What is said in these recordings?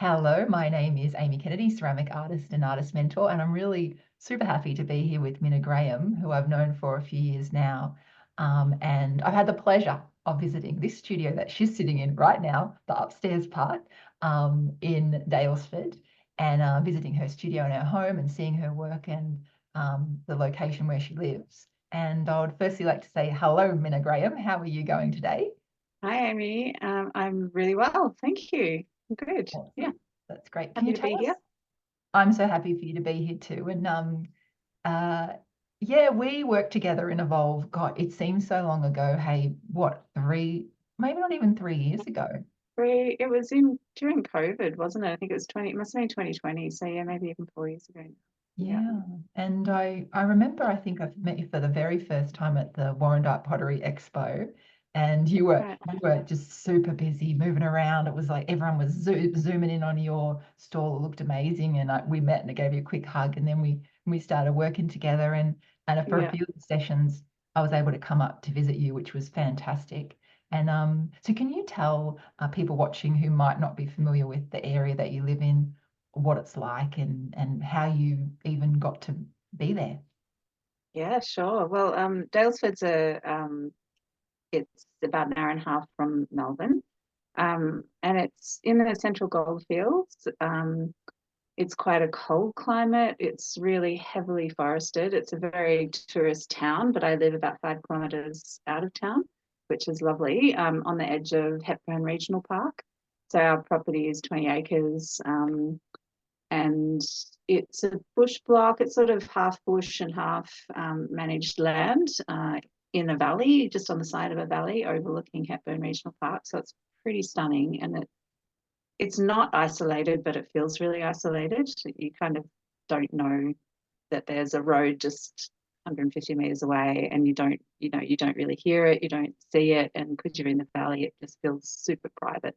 Hello, my name is Amy Kennedy, ceramic artist and artist mentor, and I'm really super happy to be here with Minna Graham, who I've known for a few years now. And I've had the pleasure of visiting this studio that she's sitting in right now, the upstairs part, in Daylesford, and visiting her studio and her home and seeing her work and the location where she lives. And I would firstly like to say hello, Minna Graham. How are you going today? Hi, Amy. I'm really well, thank you. I'm good. Yeah, Awesome. That's great. Can happy you to tell be us? here. I'm so happy for you to be here too. And uh, yeah, we worked together in Evolve. God, it seems so long ago. Hey, what, maybe not even 3 years ago. It was in during COVID, wasn't it? I think it was 20, it must have been 2020. So yeah, maybe even 4 years ago. Yeah. Yeah. And I remember I think I've met you for the very first time at the Warrandyte Pottery Expo. And you were Right. you were just super busy moving around. It was like everyone was zooming in on your stall. It looked amazing. And we met and I gave you a quick hug. And then we started working together. And for a Yeah. few of the sessions, I was able to come up to visit you, which was fantastic. And so can you tell people watching who might not be familiar with the area that you live in, what it's like and how you even got to be there? Yeah, sure. Well, Daylesford's it's about an hour and a half from Melbourne. And it's in the central goldfields. It's quite a cold climate. It's really heavily forested. It's a very tourist town, but I live about 5 kilometres out of town, which is lovely, on the edge of Hepburn Regional Park. So our property is 20 acres, and it's a bush block. It's sort of half bush and half managed land in a valley, just on the side of a valley overlooking Hepburn Regional Park. So it's pretty stunning, and it's not isolated, but it feels really isolated. You kind of don't know that there's a road just 150 meters away, and you don't really hear it, you don't see it, and because you're in the valley, it just feels super private.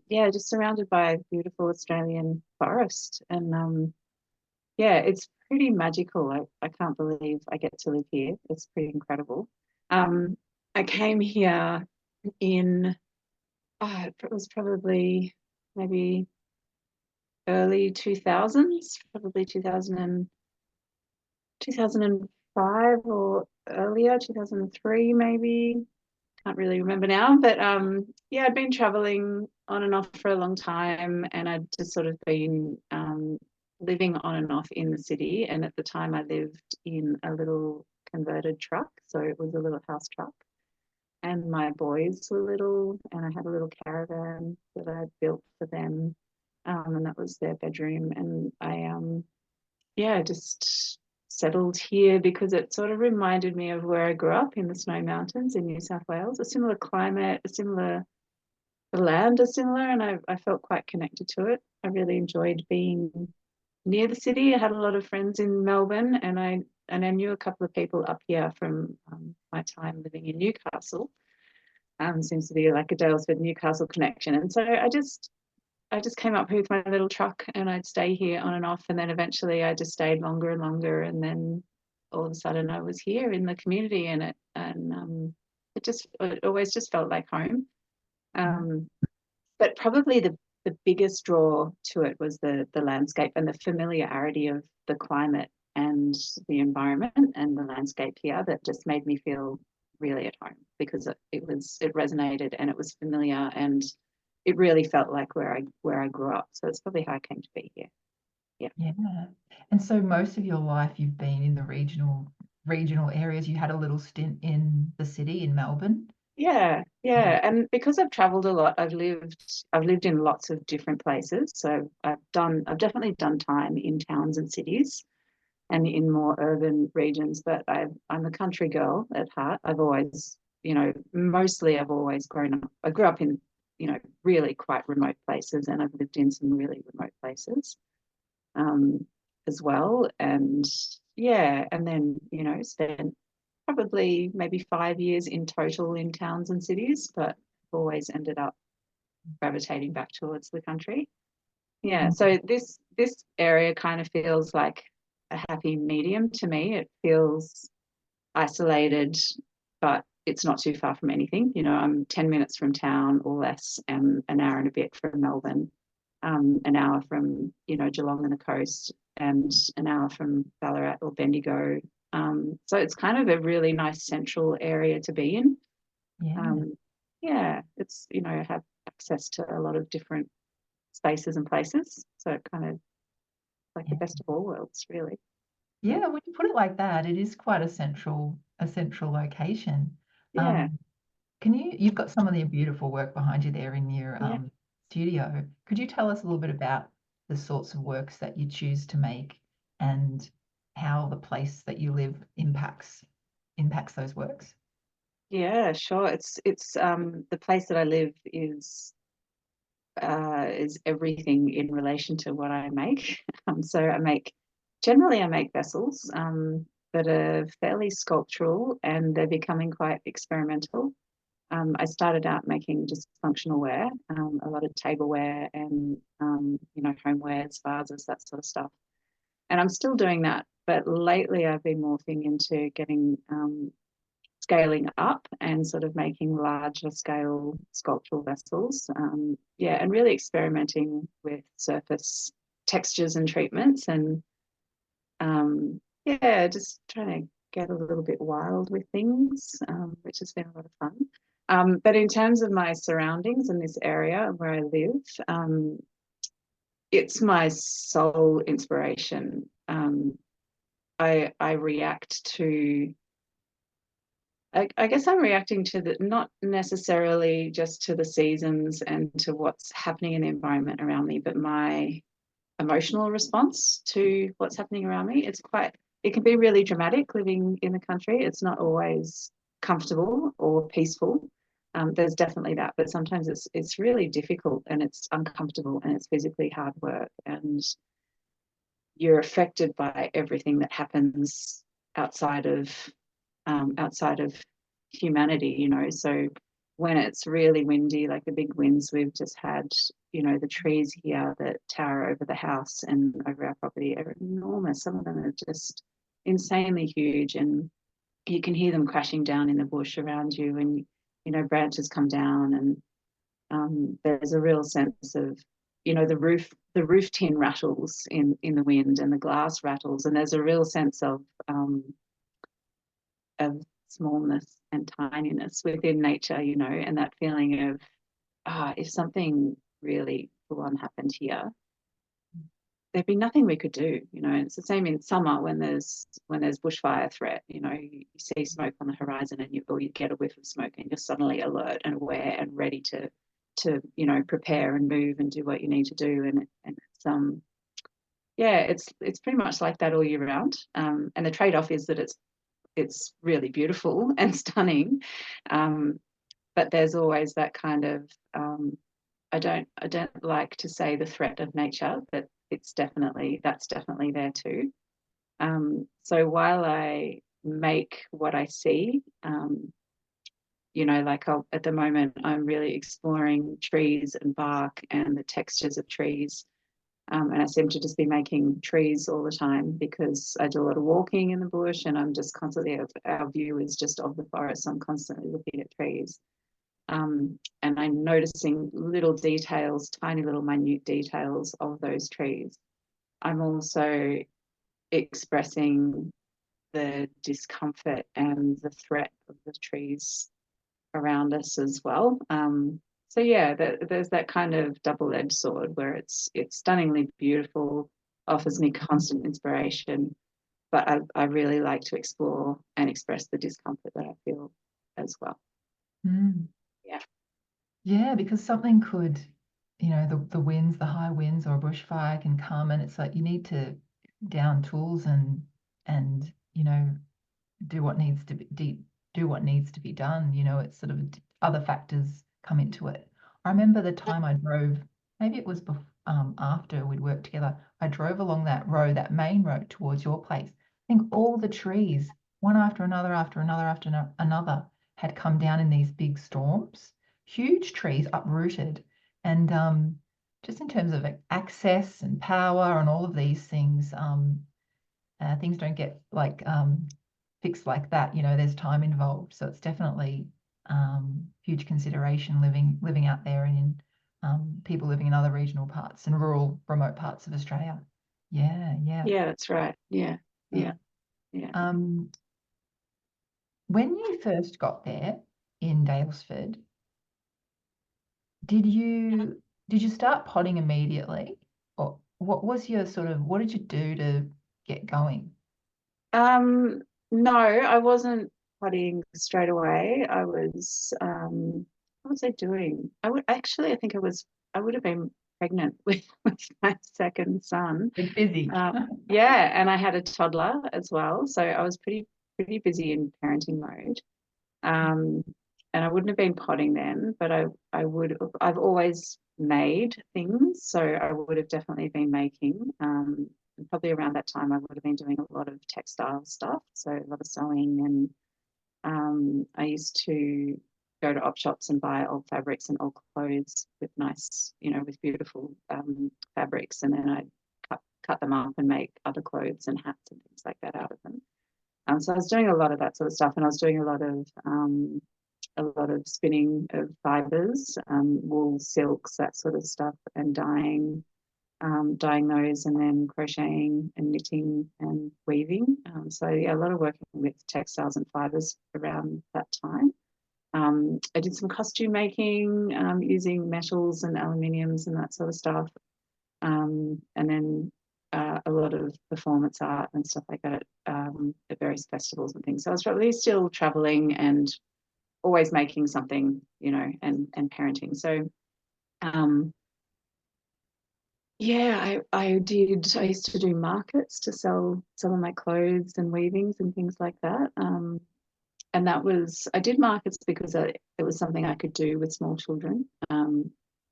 Yeah, just surrounded by beautiful Australian forest, and yeah, it's pretty magical. I can't believe I get to live here. It's pretty incredible. Um, I came here in it was probably maybe early 2000s, probably 2005 or earlier, 2003 maybe. Can't really remember now, but yeah, I'd been traveling on and off for a long time, and I'd just sort of been living on and off in the city. And at the time, I lived in a little converted truck, so it was a little house truck. And my boys were little, and I had a little caravan that I built for them, and that was their bedroom. And yeah, just settled here because it sort of reminded me of where I grew up in the Snow Mountains in New South Wales. A similar climate, the land is similar, and I felt quite connected to it. I really enjoyed being near the city. I had a lot of friends in Melbourne, and I knew a couple of people up here from my time living in Newcastle. Seems to be like a Daylesford Newcastle connection, and so I just came up here with my little truck, and I'd stay here on and off, and then eventually I just stayed longer and longer, and then all of a sudden I was here in the community, and it always just felt like home. Um, but probably the biggest draw to it was the landscape and the familiarity of the climate and the environment and the landscape here that just made me feel really at home because it resonated and it was familiar, and it really felt like where I grew up. So it's probably how I came to be here. Yeah. Yeah. And so most of your life you've been in the regional areas. You had a little stint in the city in Melbourne. Yeah, Yeah. yeah. And because I've traveled a lot, I've lived in lots of different places. So I've definitely done time in towns and cities and in more urban regions, but I'm a country girl at heart. I've always grown up. I grew up in, really quite remote places, and I've lived in some really remote places um, as well. And yeah, and then, spent probably maybe 5 years in total in towns and cities, but I've always ended up gravitating back towards the country. Yeah, Mm. so this area kind of feels like a happy medium to me. It feels isolated, but it's not too far from anything. You know, I'm 10 minutes from town or less, and an hour and a bit from Melbourne, an hour from, you know, Geelong and the coast, and an hour from Ballarat or Bendigo. So it's kind of a really nice central area to be in. Yeah. Yeah, it's, you know, have access to a lot of different spaces and places. So it kind of like the Yeah. best of all worlds, really. Yeah, when you put it like that, it is quite a central location. Yeah, You've got some of the beautiful work behind you there in your yeah, studio. Could you tell us a little bit about the sorts of works that you choose to make and how the place that you live impacts those works? yeah, sure. It's the place that I live is everything in relation to what I make. So generally I make vessels that are fairly sculptural, and they're becoming quite experimental. I started out making just functional ware, a lot of tableware and you know, homewares, vases, that sort of stuff. And I'm still doing that, but lately I've been morphing into getting scaling up and sort of making larger scale sculptural vessels. Yeah, and really experimenting with surface textures and treatments, and yeah, just trying to get a little bit wild with things, which has been a lot of fun. But in terms of my surroundings in this area where I live, it's my sole inspiration. I react to I guess I'm reacting to the not necessarily just to the seasons and to what's happening in the environment around me, but my emotional response to what's happening around me. It can be really dramatic living in the country. It's not always comfortable or peaceful. There's definitely that, but sometimes it's really difficult and it's uncomfortable and it's physically hard work, and you're affected by everything that happens outside of outside of humanity, you know. So when it's really windy, like the big winds we've just had, you know, the trees here that tower over the house and over our property are enormous. Some of them are just insanely huge, and you can hear them crashing down in the bush around you, and you know, branches come down, and there's a real sense of, you know, the roof tin rattles in the wind and the glass rattles, and there's a real sense of smallness and tininess within nature, you know, and that feeling of, if something really full on happened here, there'd be nothing we could do, you know. And it's the same in summer when there's bushfire threat, you know, you see smoke on the horizon, and you get a whiff of smoke and you're suddenly alert and aware and ready to you know, prepare and move and do what you need to do. And it's yeah, it's pretty much like that all year round. And the trade-off is that it's really beautiful and stunning, um, but there's always that kind of I don't like to say the threat of nature, but that's definitely there too. So while I make what I see, you know, like at the moment I'm really exploring trees and bark and the textures of trees. And I seem to just be making trees all the time because I do a lot of walking in the bush, and I'm just constantly, our view is just of the forest. So I'm constantly looking at trees. And I'm noticing little details, tiny little minute details of those trees. I'm also expressing the discomfort and the threat of the trees around us as well. So yeah, there's that kind of double-edged sword where it's stunningly beautiful, offers me constant inspiration, but I really like to explore and express the discomfort that I feel as well. Mm. Yeah, Yeah, because something could, the winds, the high winds or a bushfire can come, and it's like you need to down tools and do what needs to do what needs to be done. It's sort of other factors come into it. I remember the time I drove, maybe it was after we'd worked together. I drove along that road, that main road towards your place. I think all the trees, one after another, another, had come down in these big storms. Huge trees uprooted, and just in terms of access and power and all of these things, things don't get like fix like that, you know, there's time involved. So it's definitely huge consideration living out there and in people living in other regional parts and rural, remote parts of Australia. Yeah, yeah. Yeah, that's right. Yeah, Yeah. yeah, yeah. When you first got there in Daylesford, did you start potting immediately, or what was your sort of what did you do to get going? No, I wasn't potting straight away. What was I doing? I think I would have been pregnant with my second son. Bit busy. Yeah, and I had a toddler as well, so I was pretty busy in parenting mode. Um, and I wouldn't have been potting then, but I've always made things, so I would have definitely been making. And probably around that time, I would have been doing a lot of textile stuff, so a lot of sewing, and I used to go to op shops and buy old fabrics and old clothes with nice, with beautiful fabrics, and then I'd cut them up and make other clothes and hats and things like that out of them. So I was doing a lot of that sort of stuff, and I was doing a lot of spinning of fibers, wool, silks, that sort of stuff, and dyeing those, and then crocheting and knitting and weaving. So yeah, a lot of working with textiles and fibers around that time. I did some costume making using metals and aluminiums and that sort of stuff, and then a lot of performance art and stuff like that at various festivals and things. So I was probably still traveling and always making something, and parenting. So yeah, I did. I used to do markets to sell some of my clothes and weavings and things like that. And I did markets because it was something I could do with small children,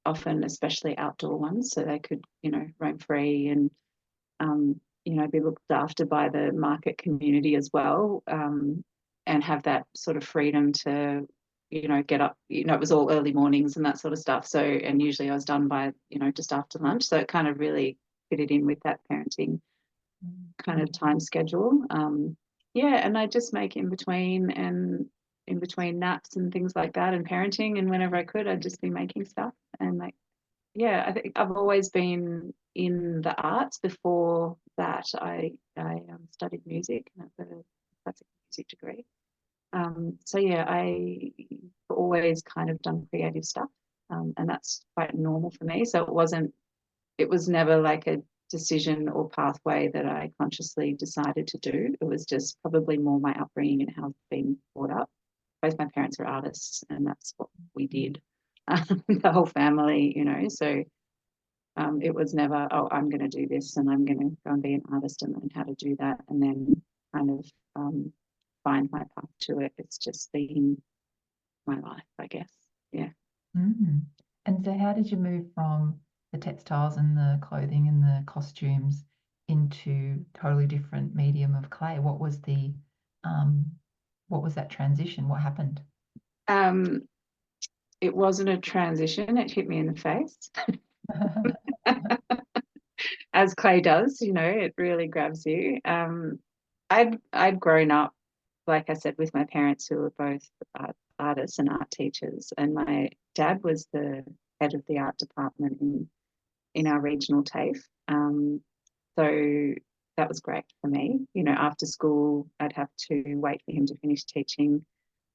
often especially outdoor ones, so they could, roam free and, be looked after by the market community as well, and have that sort of freedom to, get up. It was all early mornings and that sort of stuff. So, and usually I was done by, just after lunch. So it kind of really fitted in with that parenting kind of time schedule. Yeah, and I just make in between naps and things like that and parenting, and whenever I could, I'd just be making stuff. And like, yeah, I think I've always been in the arts. Before that, I studied music and I've got a classical music degree. So yeah, I always kind of done creative stuff, and that's quite normal for me. So it was never like a decision or pathway that I consciously decided to do. It was just probably more my upbringing and how I've been brought up. Both my parents are artists, and that's what we did. The whole family, So it was never, oh, I'm going to do this and I'm going to go and be an artist and learn how to do that, and then kind of find my path to it. It's just been my life, I guess. Yeah. Mm. And so how did you move from the textiles and the clothing and the costumes into totally different medium of clay? What was that transition? What happened? Um, it wasn't a transition. It hit me in the face, as clay does. It really grabs you. I'd grown up, like I said, with my parents who were both artists and art teachers, and my dad was the head of the art department in our regional TAFE. So that was great for me. After school, I'd have to wait for him to finish teaching.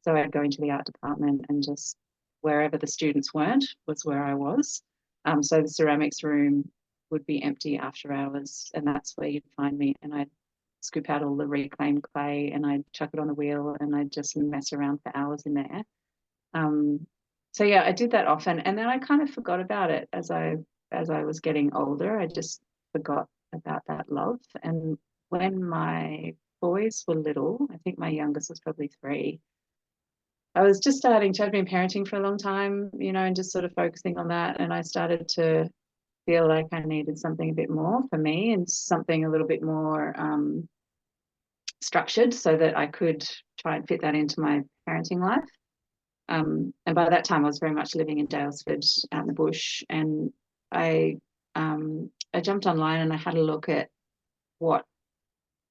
So I'd go into the art department and just wherever the students weren't was where I was. So the ceramics room would be empty after hours, and that's where you'd find me. And I'd scoop out all the reclaimed clay and I'd chuck it on a wheel and I'd just mess around for hours in there. So yeah, I did that often, and then I kind of forgot about it as I was getting older. I just forgot about that love. And when my boys were little, I think my youngest was probably 3. I was just I'd been parenting for a long time, and just sort of focusing on that. And I started to feel like I needed something a bit more for me and something a little bit more structured so that I could try and fit that into my parenting life. And by that time, I was very much living in Daylesford, out in the bush, and I jumped online and I had a look at what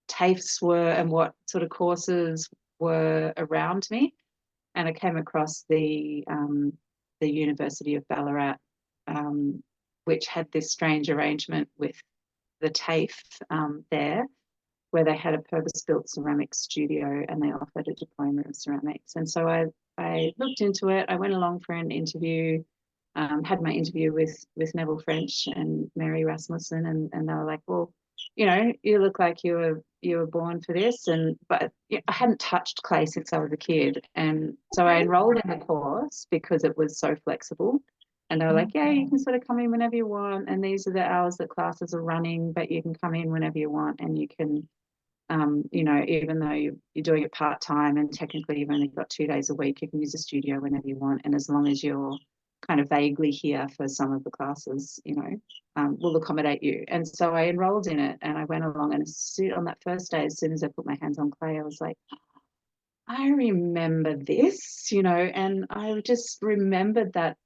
TAFEs were and what sort of courses were around me. And I came across the University of Ballarat, which had this strange arrangement with the TAFE there, where they had a purpose-built ceramics studio and they offered a diploma of ceramics. And so I looked into it. I went along for an interview, had my interview with Neville French and Mary Rasmussen, and they were like, well, you know, you look like you were born for this. But I hadn't touched clay since I was a kid, and so I enrolled in the course because it was so flexible. And they were like, yeah, you can sort of come in whenever you want, and these are the hours that classes are running, but you can come in whenever you want, and you can, you know, even though you're doing it part-time and technically you've only got 2 days a week, you can use the studio whenever you want. And as long as you're kind of vaguely here for some of the classes, you know, we'll accommodate you. And so I enrolled in it and I went along, and on that first day, as soon as I put my hands on clay, I was like, I remember this, you know, and I just remembered that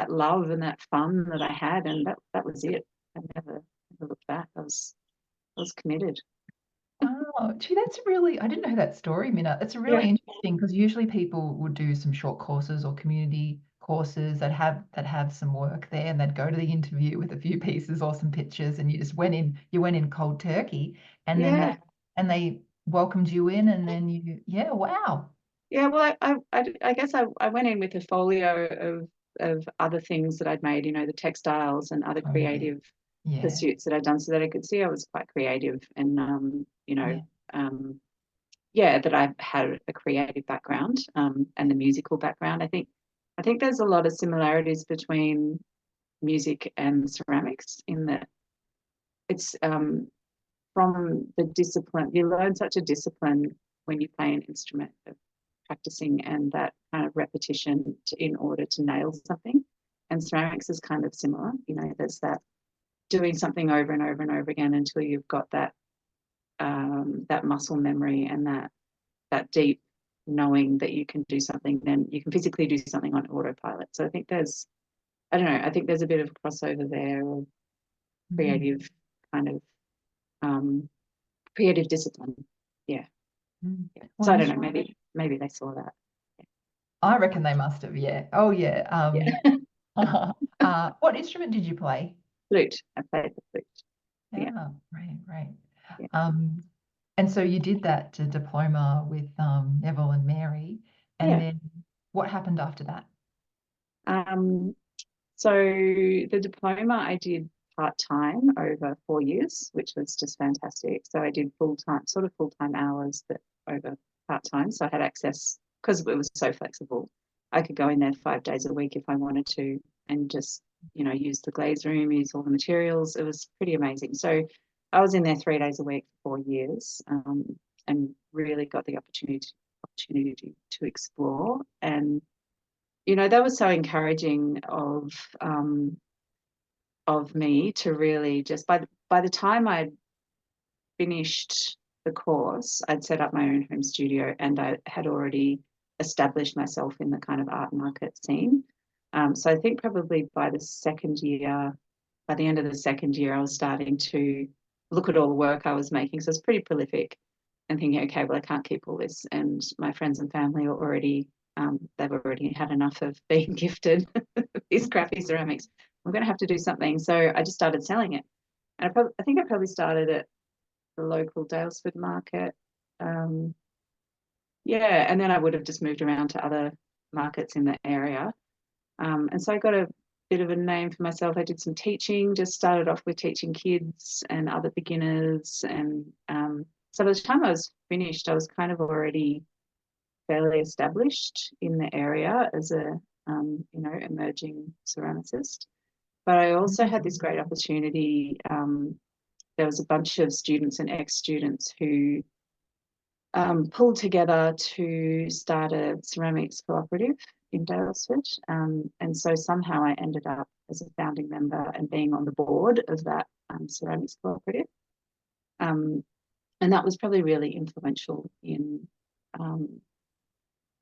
love and that fun that I had, and that was it. I never looked back. I was committed. Oh, gee, that's really, I didn't know that story, Minna. It's Yeah. really interesting because usually people would do some short courses or community courses that have some work there, and they'd go to the interview with a few pieces or some pictures, and you went in cold turkey, and then Yeah. they welcomed you in, and then yeah, wow. Yeah, well, I guess I went in with a folio of other things that I'd made, you know, the textiles and other Oh yeah, creative yeah, pursuits that I'd done, so that I could see I was quite creative, and you know, yeah. yeah, that I had a creative background, and the musical background. I think there's a lot of similarities between music and ceramics in that it's from the discipline, you learn such a discipline when you play an instrument, of practicing and that kind of repetition in order to nail something. And ceramics is kind of similar. You know, there's that doing something over and over and over again until you've got that muscle memory and that deep knowing that you can do something. Then you can physically do something on autopilot. So I think I don't know, I think there's a bit of crossover there of Mm, creative kind of creative discipline. Yeah. mm. Yeah. Well, So I I'm don't know, sure. maybe they saw that. I reckon they must have. Yeah. Oh yeah. Yeah. What instrument did you play? Flute. I played the flute. Yeah. Yeah, right, right. Yeah. Um, and so you did that diploma with Neville and Mary, and Yeah. then what happened after that? Um, so the diploma I did part-time over 4 years, which was just fantastic. So I did full-time, sort of full-time hours, but over part-time. So I had access, because it was so flexible. I could go in there 5 days a week if I wanted to, and just, you know, use the glaze room, use all the materials. It was pretty amazing. So I was in there 3 days a week for 4 years, and really got the opportunity to explore. And you know, that was so encouraging of me to really just, by the time I'd finished the course, I'd set up my own home studio and I had already established myself in the kind of art market scene. So I think probably by the end of the second year, I was starting to look at all the work I was making. So it's pretty prolific, and thinking, okay, well, I can't keep all this. And my friends and family are already, they've already had enough of being gifted these crappy ceramics. I'm going to have to do something. So I just started selling it. And I think I probably started at the local Daylesford market. Um, yeah, and then I would have just moved around to other markets in the area. And so I got a bit of a name for myself. I did some teaching, just started off with teaching kids and other beginners. And so by the time I was finished, I was kind of already fairly established in the area as a, you know, emerging ceramicist. But I also had this great opportunity. There was a bunch of students and ex-students who pulled together to start a ceramics cooperative in Daylesford. And so somehow I ended up as a founding member and being on the board of that ceramics cooperative. And that was probably really influential in,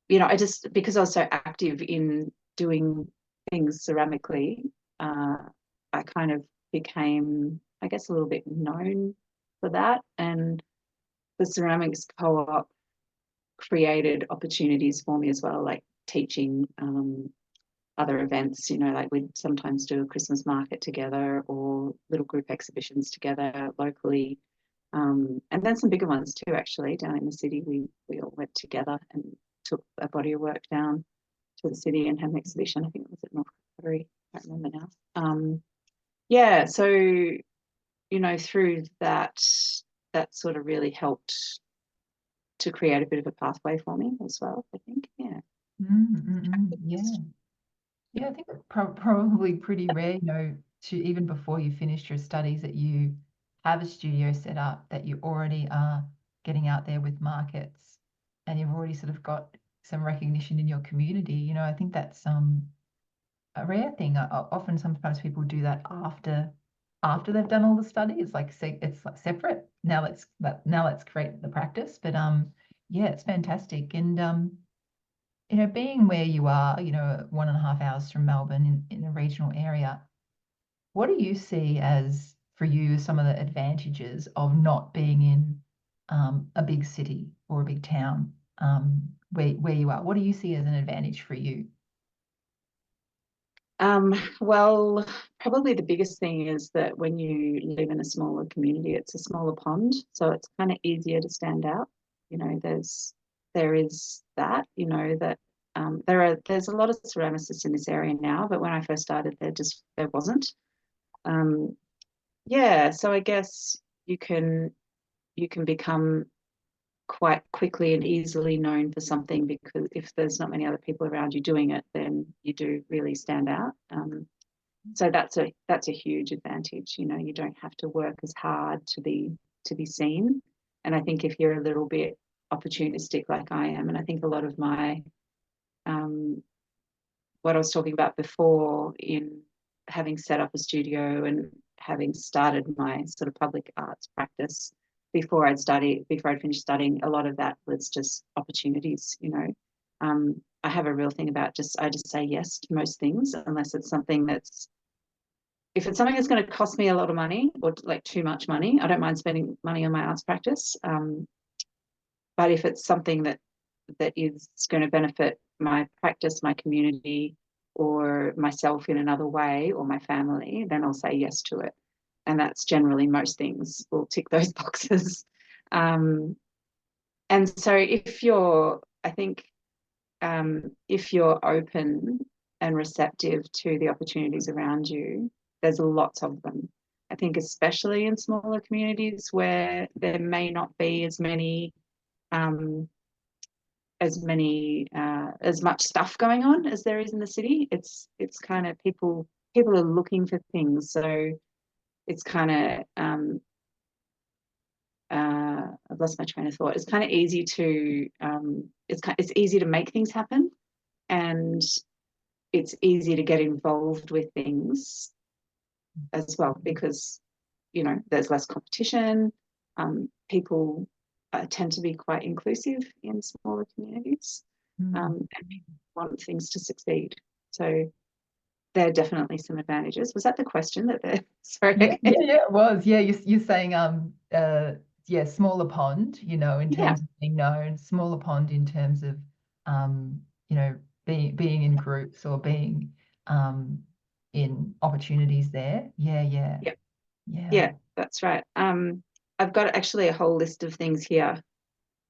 you know, because I was so active in doing things ceramically, I kind of became, I guess, a little bit known for that. And the ceramics co-op created opportunities for me as well, like teaching other events, like we'd sometimes do a Christmas market together or little group exhibitions together locally. And then some bigger ones too, actually, down in the city. We all went together and took a body of work down to the city and had an exhibition. I think it was at North Pottery. I can't remember now. Yeah, so, through that sort of really helped to create a bit of a pathway for me as well, I think. Yeah. Yeah. Yeah, I think it's probably pretty rare, to even before you finished your studies that you have a studio set up, that you already are getting out there with markets and you've already sort of got some recognition in your community. I think that's a rare thing. Often, sometimes people do that after they've done all the study. It's like separate. Now let's create the practice. But yeah, it's fantastic. And being where you are, 1.5 hours from Melbourne in a regional area, what do you see as, for you, some of the advantages of not being in a big city or a big town, where you are? What do you see as an advantage for you? Well, probably the biggest thing is that when you live in a smaller community, it's a smaller pond, so it's kind of easier to stand out. There is that, that there's a lot of ceramicists in this area now, but when I first started, there wasn't. Yeah, so I guess you can become quite quickly and easily known for something, because if there's not many other people around you doing it, then you do really stand out. So that's a huge advantage. You don't have to work as hard to be seen. And I think if you're a little bit opportunistic like I am, and I think a lot of my what I was talking about before, in having set up a studio and having started my sort of public arts practice before I'd finished studying, a lot of that was just opportunities. I have a real thing about I just say yes to most things, unless it's something if it's something that's going to cost me a lot of money or like too much money. I don't mind spending money on my arts practice. But if it's something that is going to benefit my practice, my community, or myself in another way, or my family, then I'll say yes to it. And that's generally, most things will tick those boxes. And so I think, if you're open and receptive to the opportunities around you, there's lots of them. I think especially in smaller communities where there may not be as much stuff going on as there is in the city. It's kind of people are looking for things, so it's kind of I've lost my train of thought. It's kind of easy to it's easy to make things happen, and it's easy to get involved with things as well, because there's less competition. People tend to be quite inclusive in smaller communities, and people want things to succeed. So there are definitely some advantages. Was that the question that they're Yeah, sorry? yeah, it was. Yeah, you're saying yeah, smaller pond, in Yeah, terms of being known, smaller pond in terms of being in groups or being in opportunities there. Yeah, yeah, yeah, yeah. yeah, that's right. I've got actually a whole list of things here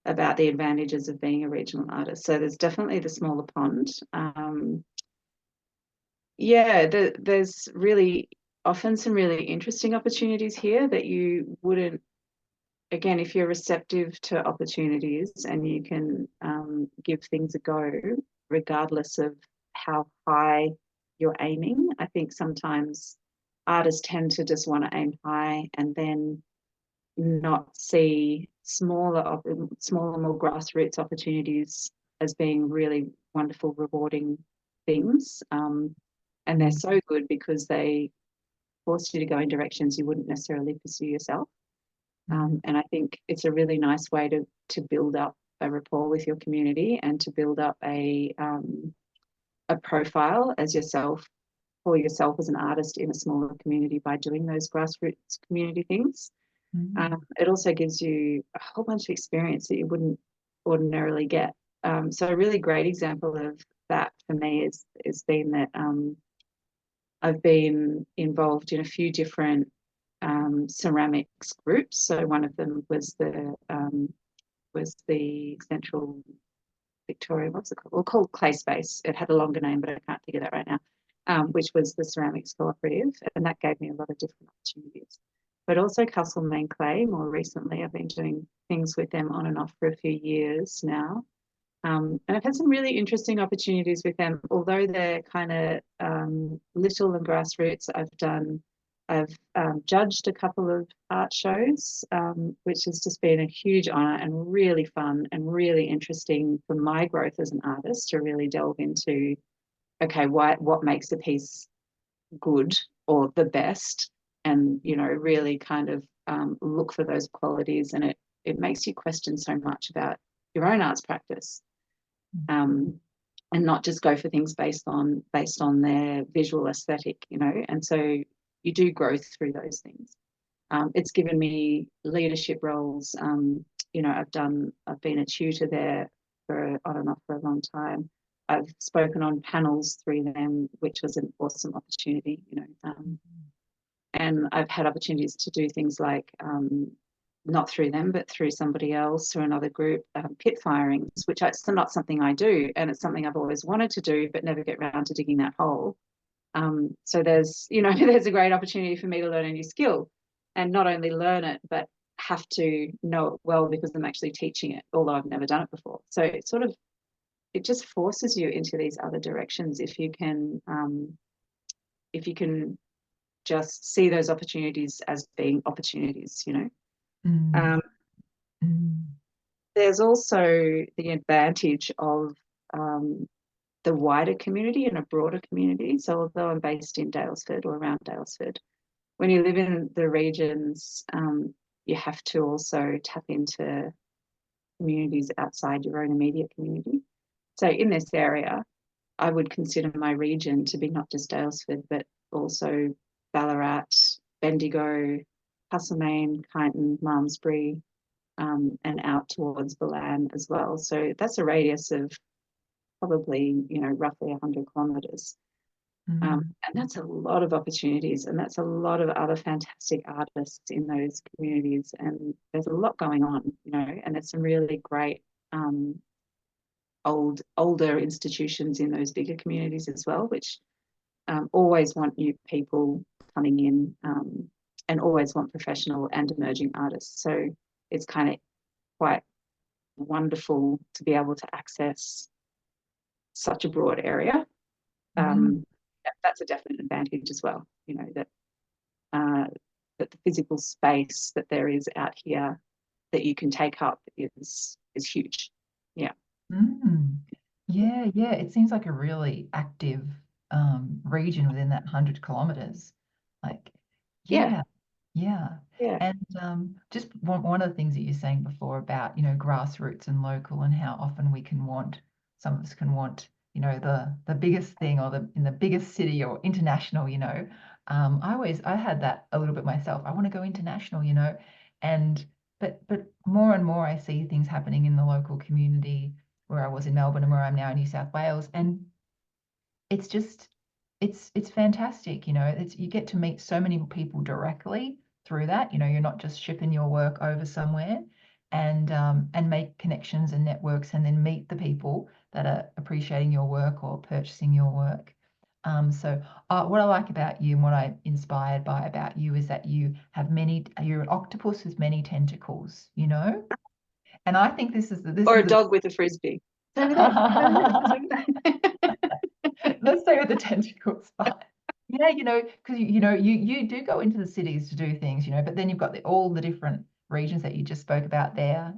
about the advantages of being a regional artist. So there's definitely the smaller pond. Yeah, there's really often some really interesting opportunities here that you wouldn't, again, if you're receptive to opportunities and you can give things a go, regardless of how high you're aiming. I think sometimes artists tend to just want to aim high and then not see smaller, more grassroots opportunities as being really wonderful, rewarding things. And they're so good because they force you to go in directions you wouldn't necessarily pursue yourself. And I think it's a really nice way to build up a rapport with your community and to build up a profile for yourself as an artist in a smaller community by doing those grassroots community things. Mm. It also gives you a whole bunch of experience that you wouldn't ordinarily get. So a really great example of that for me is been that I've been involved in a few different ceramics groups. So one of them was the Central Victoria, what's it called? Well, called Clay Space. It had a longer name, but I can't think of that right now. Which was the Ceramics Cooperative, and that gave me a lot of different opportunities. But also Castlemaine Clay. More recently, I've been doing things with them on and off for a few years now. And I've had some really interesting opportunities with them, although they're kind of little and grassroots. I've judged a couple of art shows, which has just been a huge honor and really fun and really interesting for my growth as an artist to really delve into, okay, what makes a piece good or the best, and really kind of look for those qualities, and it makes you question so much about your own arts practice, um, and not just go for things based on their visual aesthetic, and so you do grow through those things. It's given me leadership roles. I've been a tutor there for on and off for a long time. I've spoken on panels through them, which was an awesome opportunity, and I've had opportunities to do things like, not through them, but through somebody else, through another group, pit firings, which is not something I do, and it's something I've always wanted to do, but never get around to digging that hole. So there's there's a great opportunity for me to learn a new skill, and not only learn it, but have to know it well because I'm actually teaching it, although I've never done it before. So it just forces you into these other directions if you can just see those opportunities as being opportunities. Mm. Um, Mm. there's also the advantage of the wider community and a broader community. So although I'm based in Daylesford or around Daylesford, when you live in the regions, you have to also tap into communities outside your own immediate community. So in this area, I would consider my region to be not just Daylesford, but also Ballarat, Bendigo, Castlemaine, Kyneton, Malmesbury, and out towards Balan as well. So that's a radius of probably, roughly 100 kilometres. Mm. And that's a lot of opportunities, and that's a lot of other fantastic artists in those communities. And there's a lot going on, and there's some really great older institutions in those bigger communities as well, which always want new people coming in, and always want professional and emerging artists. So it's kind of quite wonderful to be able to access such a broad area. Mm. That's a definite advantage as well, uh, that the physical space that there is out here that you can take up is huge. Yeah. Mm. Yeah, yeah. It seems like a really active region within that 100 kilometers. Like, Yeah. yeah, yeah. Yeah. And just one of the things that you're saying before about, grassroots and local and how often some of us can want, the biggest thing or in the biggest city or international, I had that a little bit myself. I want to go international, and but more and more I see things happening in the local community where I was in Melbourne and where I'm now in New South Wales. And it's just it's fantastic, it's you get to meet so many people directly through that. You're not just shipping your work over somewhere, and make connections and networks and then meet the people that are appreciating your work or purchasing your work. So what I like about you and what I'm inspired by about you is that you're an octopus with many tentacles, and I think this Or is a dog with a frisbee. Over there. Over there. let's stay with the tentacles part. Yeah, because you do go into the cities to do things, but then you've got all the different regions that you just spoke about there,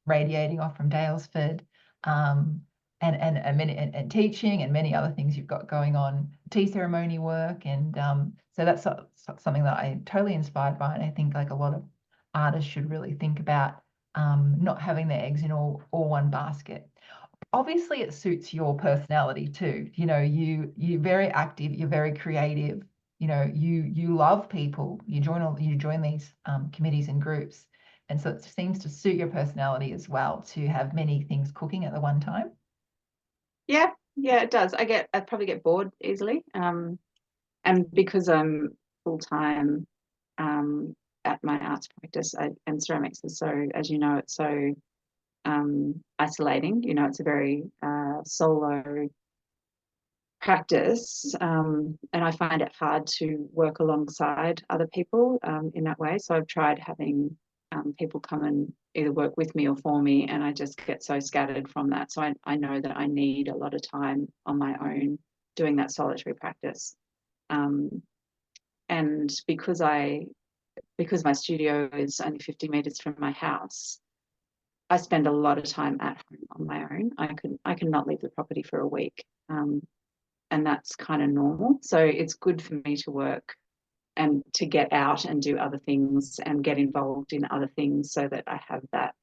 radiating off from Daylesford, and teaching and many other things you've got going on, tea ceremony work, and so that's something that I'm totally inspired by, and I think like a lot of artists should really think about, not having their eggs in all one basket. Obviously it suits your personality too. You're very active, you're very creative, you know, you love people, you join these committees and groups, and so it seems to suit your personality as well to have many things cooking at the one time. Yeah, yeah, it does. I probably get bored easily. And because I'm full time at my arts practice, and ceramics is so, as you know, it's so isolating. You know, it's a very solo practice, and I find it hard to work alongside other people in that way. So I've tried having people come and either work with me or for me, and I just get so scattered from that. So I know that I need a lot of time on my own doing that solitary practice. Um, and because my studio is only 50 meters from my house, I spend a lot of time at home on my own. I can not leave the property for a week. And that's kind of normal. So it's good for me to work and to get out and do other things and get involved in other things so that I have that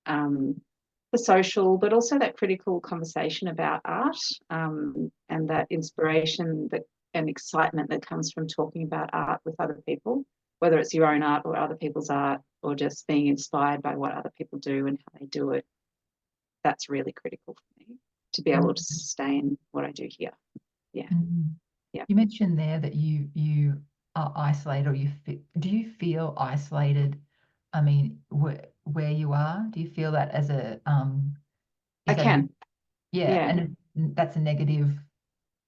the social, but also that critical conversation about art, and that inspiration that and excitement that comes from talking about art with other people, whether it's your own art or other people's art, or just being inspired by what other people do and how they do it. That's really critical for me to be able to sustain what I do here. Yeah. Mhm. Yeah. You mentioned there that you are isolated, or do you feel isolated? I mean, where you are, do you feel that as a I is that a can. yeah, Yeah. and that's a negative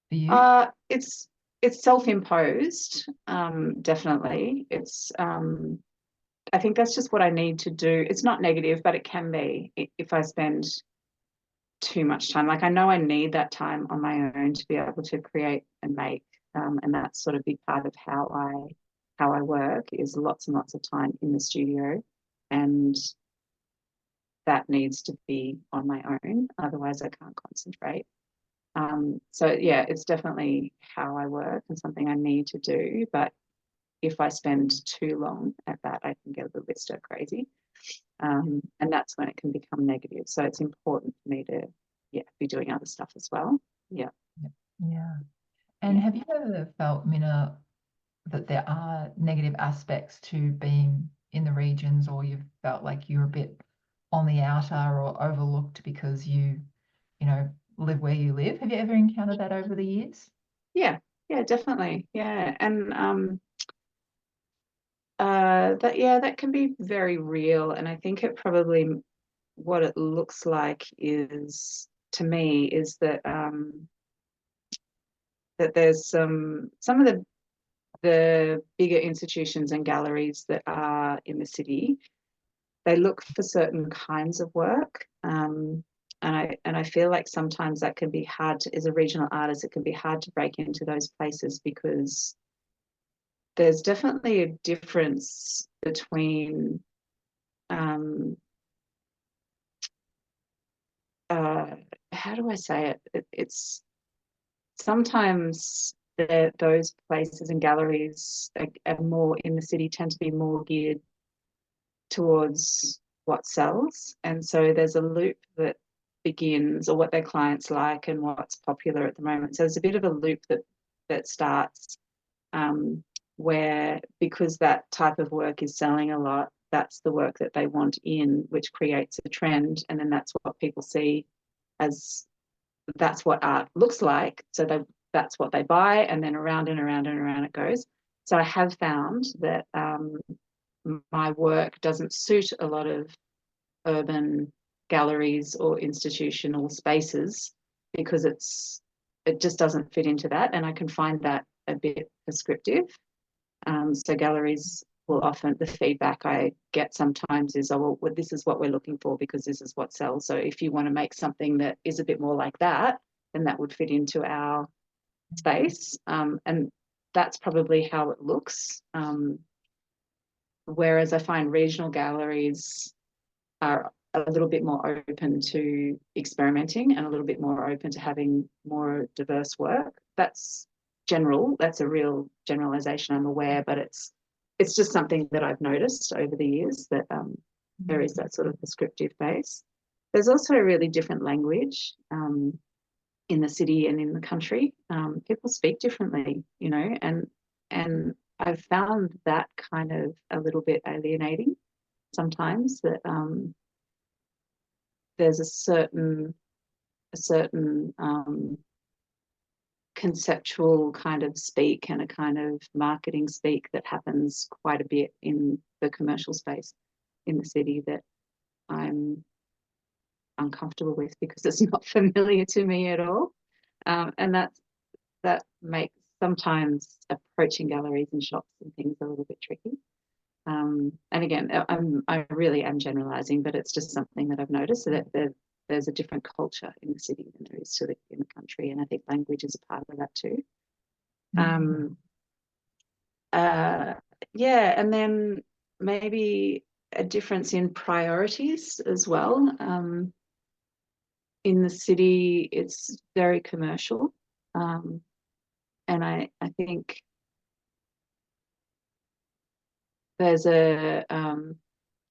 for you? It's self-imposed, definitely. I think that's just what I need to do. It's not negative, but it can be if I spend too much time. Like I know I need that time on my own to be able to create and make, and that's sort of a big part of how I work is lots and lots of time in the studio, and that needs to be on my own. Otherwise, I can't concentrate. So yeah, it's definitely how I work and something I need to do. But if I spend too long at that, I can get a little bit stir crazy. And that's when it can become negative. So it's important for me to, yeah, be doing other stuff as well. Yeah. Yeah. And Yeah. have you ever felt, Minna, that there are negative aspects to being in the regions, or you've felt like you're a bit on the outer or overlooked because you know, live where you live? Have you ever encountered that over the years? Yeah. Yeah, definitely. Yeah. And that can be very real. And I think it probably what it looks like is to me is that there's some of the bigger institutions and galleries that are in the city, they look for certain kinds of work. And I feel like sometimes that can be hard to, as a regional artist, it can be hard to break into those places because there's definitely a difference between um, uh, how do I say it's sometimes those places and galleries are more in the city tend to be more geared towards what sells. And so there's a loop that begins, or what their clients like and what's popular at the moment. So there's a bit of a loop that starts um, where, because that type of work is selling a lot, that's the work that they want in, which creates a trend. And then that's what people see as that's what art looks like. So that's what they buy, and then around and around and around it goes. So I have found that my work doesn't suit a lot of urban galleries or institutional spaces because it just doesn't fit into that, and I can find that a bit prescriptive. So galleries will often, the feedback I get sometimes is, oh, well, this is what we're looking for because this is what sells. So if you want to make something that is a bit more like that, then that would fit into our space. And that's probably how it looks. Whereas I find regional galleries are a little bit more open to experimenting and a little bit more open to having more diverse work. That's general. That's a real generalization, I'm aware, but it's just something that I've noticed over the years that there is that sort of prescriptive base. There's also a really different language in the city and in the country. People speak differently, you know, and And I've found that kind of a little bit alienating sometimes, that there's a certain conceptual kind of speak and a kind of marketing speak that happens quite a bit in the commercial space in the city that I'm uncomfortable with because it's not familiar to me at all. And that makes sometimes approaching galleries and shops and things a little bit tricky. And again, I really am generalizing, but it's just something that I've noticed, that there's a different culture in the city than there is in the country, and I think language is a part of that too. Yeah, and then maybe a difference in priorities as well. In the city, it's very commercial, and I think there's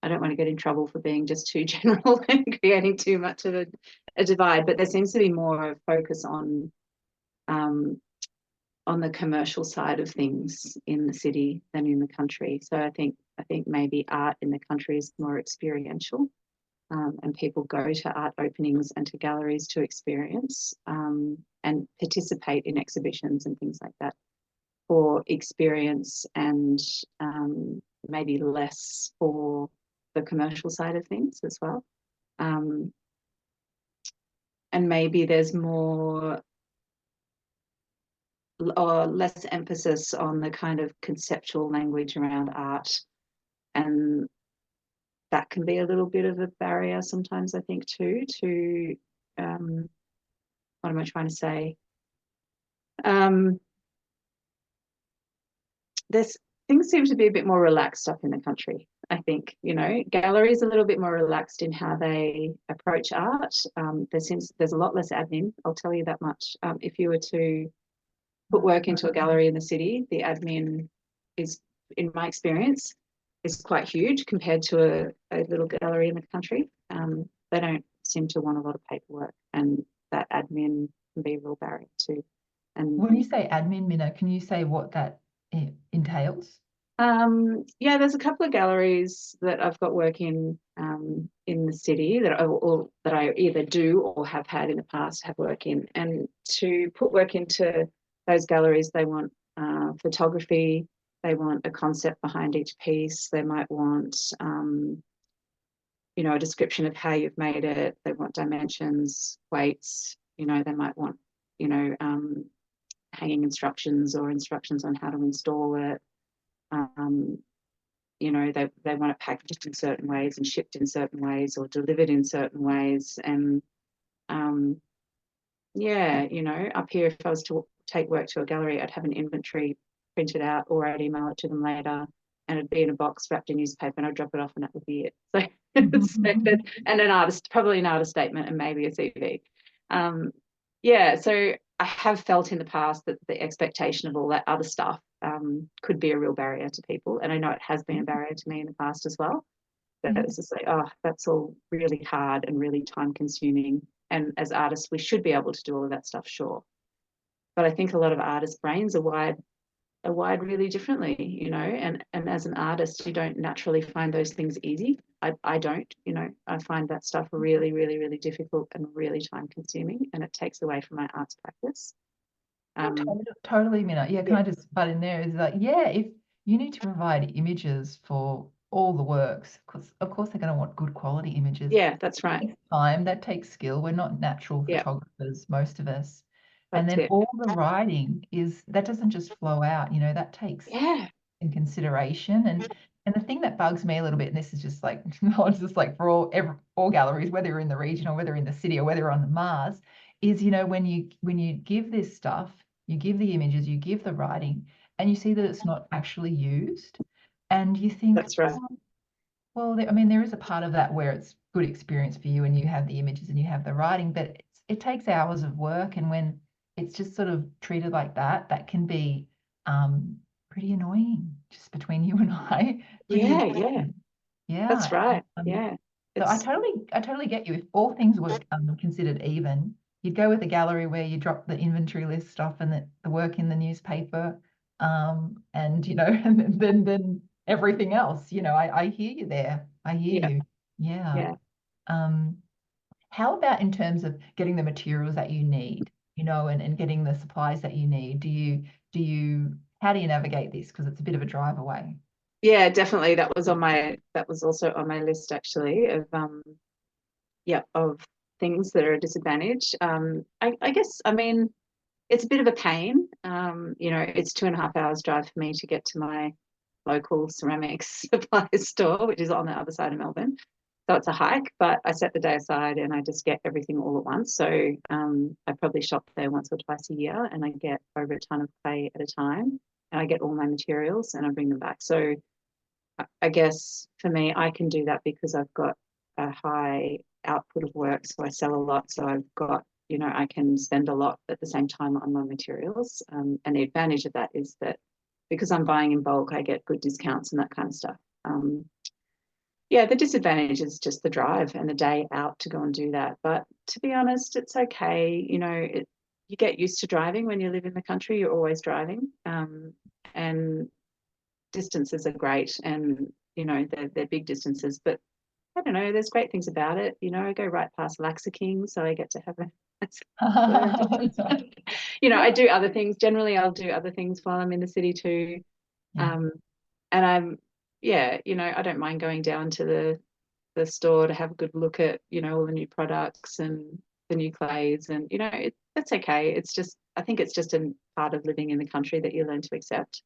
I don't want to get in trouble for being just too general and creating too much of a divide, but there seems to be more of focus on the commercial side of things in the city than in the country. So I think maybe art in the country is more experiential, and people go to art openings and to galleries to experience and participate in exhibitions and things like that for experience, and maybe less for the commercial side of things as well. And maybe there's more or less emphasis on the kind of conceptual language around art, and that can be a little bit of a barrier sometimes, I think, too, to what am I trying to say? There's things seem to be a bit more relaxed up in the country. I think, galleries a little bit more relaxed in how they approach art. There's a lot less admin, I'll tell you that much. If you were to put work into a gallery in the city, the admin is, in my experience, is quite huge compared to a little gallery in the country. They don't seem to want a lot of paperwork, and that admin can be a real barrier too. And when you say admin, Minna, can you say what that entails? Yeah, there's a couple of galleries that I've got work in the city that I either do or have had in the past have work in. And to put work into those galleries, they want photography, they want a concept behind each piece, they might want a description of how you've made it, they want dimensions, weights, they might want hanging instructions or instructions on how to install it. They want it packaged in certain ways and shipped in certain ways or delivered in certain ways. And up here, if I was to take work to a gallery, I'd have an inventory printed out, or I'd email it to them later, and it'd be in a box wrapped in newspaper, and I'd drop it off, and that would be it. So, and probably an artist statement, and maybe a CV. So I have felt in the past that the expectation of all that other stuff could be a real barrier to people. And I know it has been a barrier to me in the past as well. But it's just like, that's all really hard and really time consuming. And as artists, we should be able to do all of that stuff, sure. But I think a lot of artists' brains are wired really differently, and as an artist, you don't naturally find those things easy. I don't, I find that stuff really, really, really difficult and really time consuming, and it takes away from my arts practice. Totally, Minna. Yeah, can I just butt in there? Is like, yeah, if you need to provide images for all the works, because of course they're going to want good quality images. Yeah, that's right. That takes time, that takes skill. We're not natural photographers, most of us. And That's then it. all the writing that doesn't just flow out, that takes in consideration. And the thing that bugs me a little bit, and this is just like, it's just like for all galleries, whether you're in the region or whether you're in the city or whether you're on the Mars, is, when you give this stuff, you give the images, you give the writing, and you see that it's not actually used, and you think, that's right. Well, there is a part of that where it's good experience for you and you have the images and you have the writing, but it takes hours of work. And when it's just sort of treated like that, that can be pretty annoying, just between you and I. Yeah. That's right. So I totally get you. If all things were considered even, you'd go with a gallery where you drop the inventory list off and the work in the newspaper. and and then everything else. I hear you there. I hear Yeah, you. Yeah. yeah. Um, how about in terms of getting the materials that you need, and getting the supplies that you need? How do you navigate this? Because it's a bit of a drive away. Yeah, definitely. That was also on my list actually of yeah, of things that are a disadvantage. I guess, I mean, it's a bit of a pain. It's 2.5 hours drive for me to get to my local ceramics supply store, which is on the other side of Melbourne. So it's a hike, but I set the day aside and I just get everything all at once. So I probably shop there once or twice a year and I get over a ton of clay at a time and I get all my materials and I bring them back. So I guess for me, I can do that because I've got a high output of work. So I sell a lot. So I've got, I can spend a lot at the same time on my materials. And the advantage of that is that because I'm buying in bulk, I get good discounts and that kind of stuff. Yeah, the disadvantage is just the drive and the day out to go and do that. But to be honest, it's okay. You get used to driving when you live in the country. You're always driving, and distances are great, and they're big distances. But I don't know. There's great things about it. I go right past Laxa King, so I get to have a I do other things. Generally, I'll do other things while I'm in the city too. Yeah. Um, and yeah, I don't mind going down to the store to have a good look at, all the new products and the new clays. And, that's okay. I think it's just a part of living in the country that you learn to accept.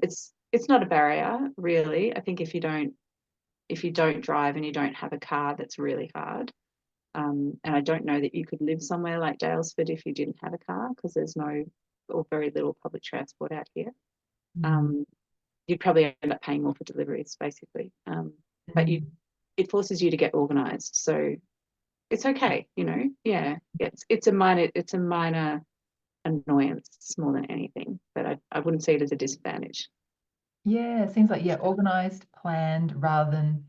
It's not a barrier, really. I think if you don't drive and you don't have a car, that's really hard. And I don't know that you could live somewhere like Daylesford if you didn't have a car because there's no or very little public transport out here. Mm. Um, you'd probably end up paying more for deliveries, basically. But Mm. it forces you to get organised. So it's okay, Yeah, it's a minor annoyance more than anything, but I wouldn't see it as a disadvantage. Yeah, it seems like, yeah, organized, planned, rather than